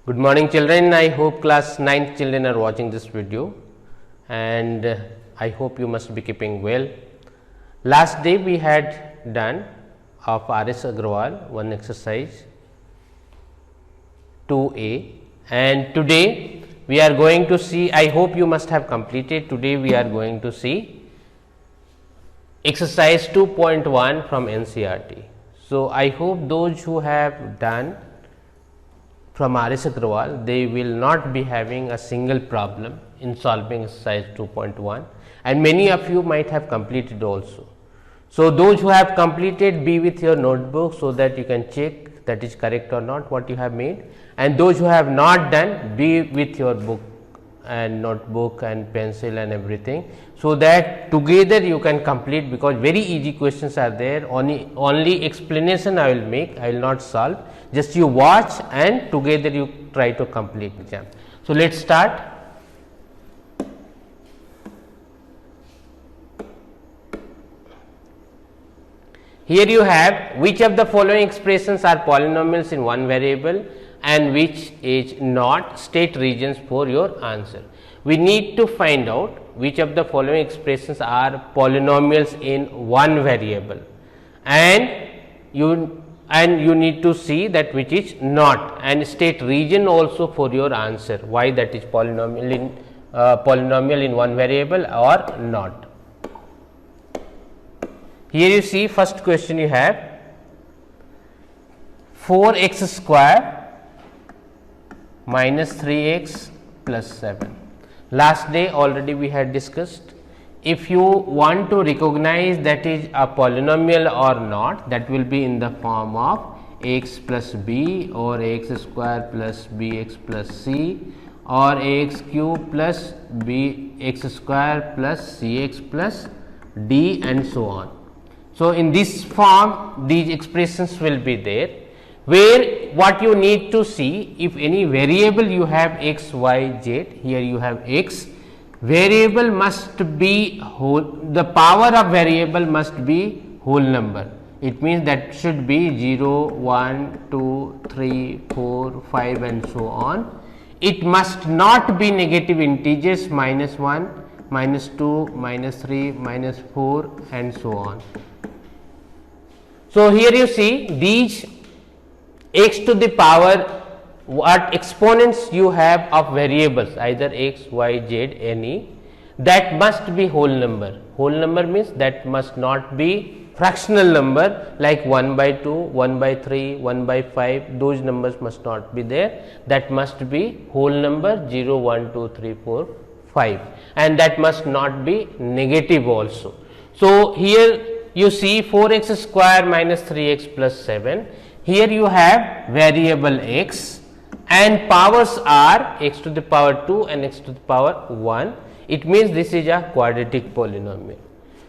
Good morning children, I hope class 9th children are watching this video and I hope you must be keeping well. Last day we had done of R.S. Agrawal one exercise 2A and today we are going to see, I hope you must have completed, today we are going to see exercise 2.1 from NCERT. So, I hope those who have done from R.S. Agrawal, they will not be having a single problem in solving exercise 2.1 and many of you might have completed also. So, those who have completed, be with your notebook so that you can check that is correct or not what you have made, and those who have not done, be with your book and notebook and pencil and everything, so that together you can complete, because very easy questions are there, only explanation I will make, I will not solve, just you watch and together you try to complete exam. So, let us start. Here you have which of the following expressions are polynomials in one variable and which is not, state regions for your answer. We need to find out which of the following expressions are polynomials in one variable and you need to see that which is not, and state region also for your answer, why that is polynomial in one variable or not. Here you see first question you have 4x square minus 3x plus 7. Last day already we had discussed, if you want to recognize that is a polynomial or not, that will be in the form of x plus b or x square plus bx plus c or ax cube plus bx square plus cx plus d and so on. So, in this form these expressions will be there, where what you need to see, if any variable you have x, y, z, here you have x, variable must be whole, the power of variable must be whole number. It means that should be 0, 1, 2, 3, 4, 5 and so on. It must not be negative integers minus 1, minus 2, minus 3, minus 4 and so on. So, here you see these x to the power, what exponents you have of variables, either x, y, z, any, that must be whole number. Whole number means that must not be fractional number like 1 by 2, 1 by 3, 1 by 5, those numbers must not be there, that must be whole number 0, 1, 2, 3, 4, 5, and that must not be negative also. So, here you see 4x square minus 3x plus 7, here you have variable x and powers are x to the power 2 and x to the power 1, it means this is a quadratic polynomial.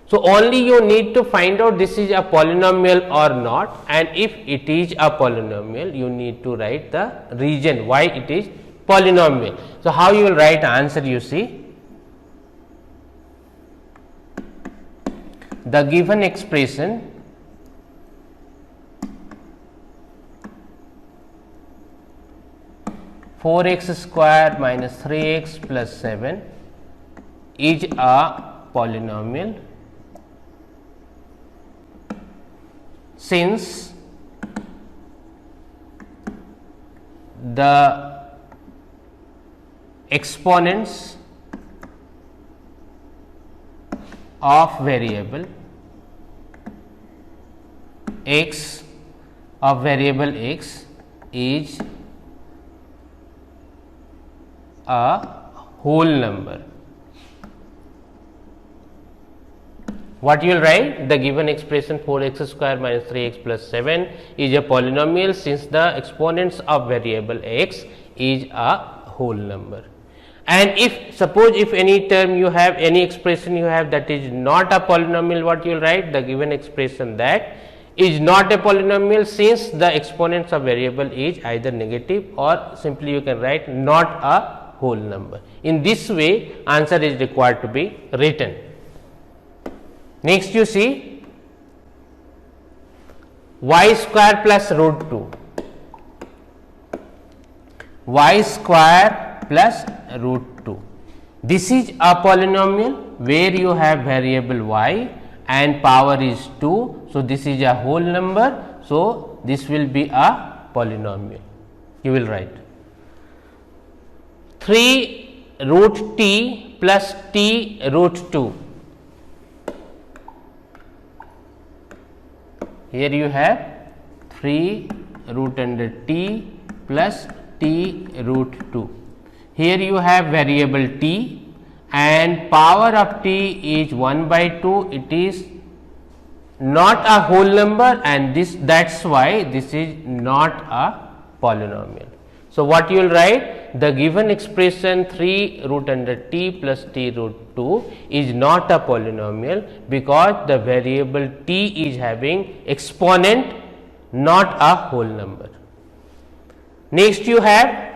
So, only you need to find out this is a polynomial or not, and if it is a polynomial you need to write the region why it is polynomial. So, how you will write answer, you see the given expression four x square minus 3x plus 7 is a polynomial since the exponents of variable x of variable x is a whole number. What you will write? The given expression 4x square minus 3x plus 7 is a polynomial since the exponents of variable x is a whole number. And if suppose if any term you have, any expression you have that is not a polynomial, what you will write? The given expression that is not a polynomial since the exponents of variable is either negative or simply you can write not a whole number. In this way answer is required to be written. Next you see y square plus root 2. y square plus root 2. This is a polynomial where you have variable y and power is 2. So, this is a whole number. So, this will be a polynomial. You will write 3 root t plus t root 2. Here you have 3 root under t plus t root 2. Here you have variable t and power of t is 1 by 2. It is not a whole number and that is why this is not a polynomial. So, what you will write? The given expression 3 root under t plus t root 2 is not a polynomial because the variable t is having exponent, not a whole number. Next you have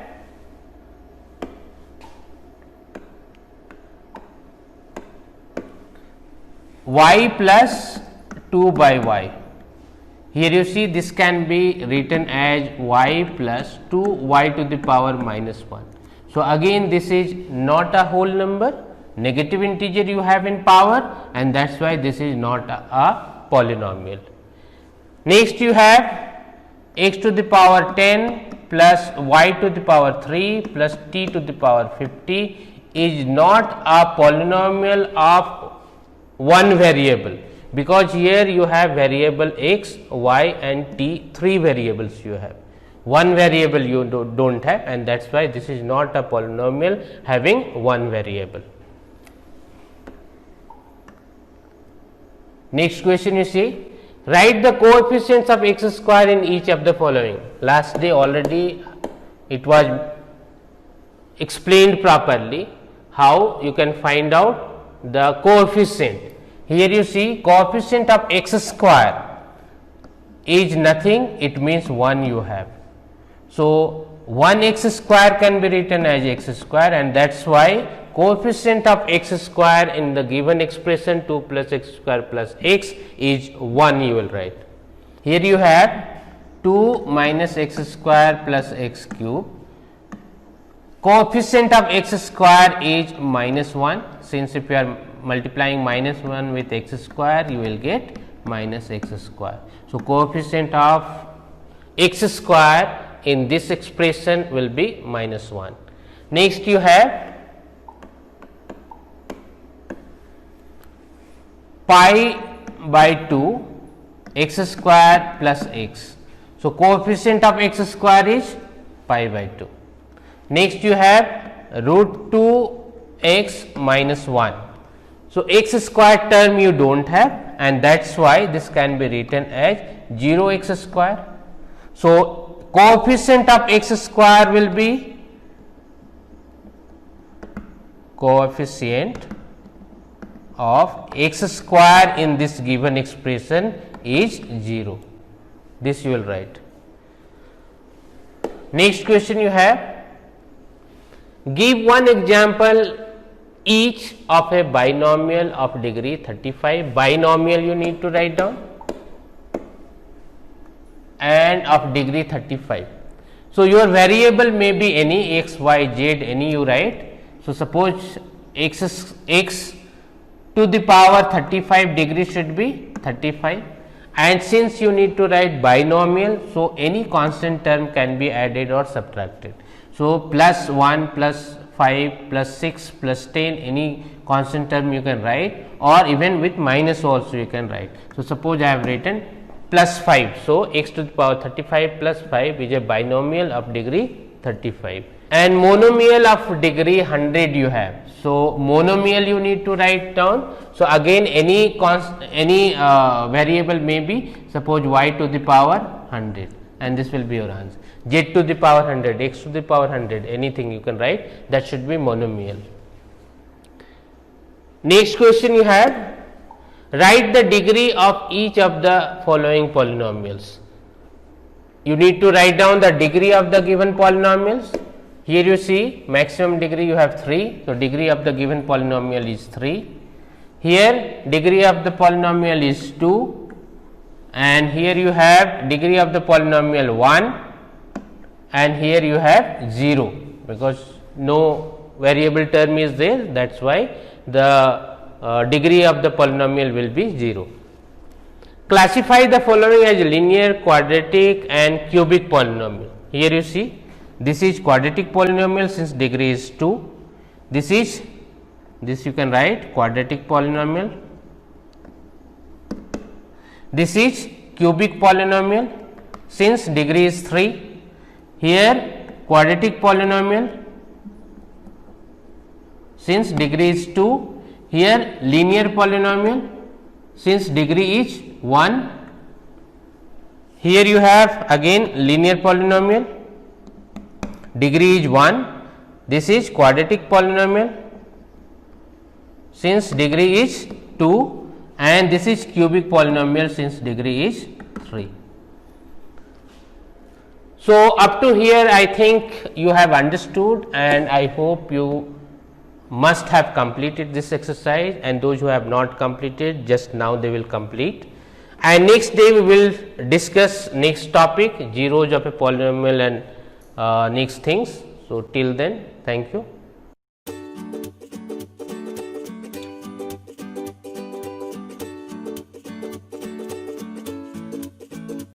y plus 2 by y. Here you see this can be written as y plus 2 y to the power minus 1. So, again this is not a whole number, negative integer you have in power and that is why this is not a polynomial. Next you have x to the power 10 plus y to the power 3 plus t to the power 50 is not a polynomial of one variable, because here you have variable x, y and t, 3 variables you have, one variable you do not have and that is why this is not a polynomial having one variable. Next question you see, write the coefficients of x square in each of the following. Last day already it was explained properly how you can find out the coefficient. Here you see coefficient of x square is nothing, it means 1 you have. So, 1 x square can be written as x square and that is why coefficient of x square in the given expression 2 plus x square plus x is 1 you will write. Here you have 2 minus x square plus x cube. Coefficient of x square is minus 1, since if you are multiplying minus 1 with x square you will get minus x square. So, coefficient of x square in this expression will be minus 1. Next you have pi by 2 x square plus x. So, coefficient of x square is pi by 2. Next you have root 2 x minus 1. So, x square term you do not have and that is why this can be written as 0 x square. So, coefficient of x square will be coefficient of x square in this given expression is 0. This you will write. Next question you have, give one example each of a binomial of degree 35. Binomial you need to write down and of degree 35. So, your variable may be any x, y, z, any you write. So, suppose x to the power 35 degree should be 35 and since you need to write binomial, so any constant term can be added or subtracted. So, plus 1 plus 5 plus 6 plus 10, any constant term you can write or even with minus also you can write. So, suppose I have written plus 5. So, x to the power 35 plus 5 is a binomial of degree 35 and monomial of degree 100 you have. So, monomial you need to write down. So, again any variable may be, suppose y to the power 100 and this will be your answer. Z to the power 100, x to the power 100, anything you can write, that should be monomial. Next question you have, write the degree of each of the following polynomials. You need to write down the degree of the given polynomials. Here you see maximum degree you have 3. So, degree of the given polynomial is 3. Here degree of the polynomial is 2 and here you have degree of the polynomial 1 and here you have 0, because no variable term is there, that is why the degree of the polynomial will be 0. Classify the following as linear, quadratic and cubic polynomial. Here you see, this is quadratic polynomial since degree is 2, this you can write quadratic polynomial, this is cubic polynomial since degree is 3, here quadratic polynomial since degree is 2, here linear polynomial since degree is 1, here you have again linear polynomial, degree is 1, this is quadratic polynomial since degree is 2, and this is cubic polynomial since degree is 3. So, up to here I think you have understood, and I hope you must have completed this exercise, and those who have not completed, just now they will complete. And next day we will discuss next topic, zeros of a polynomial and next things. So, till then, thank you.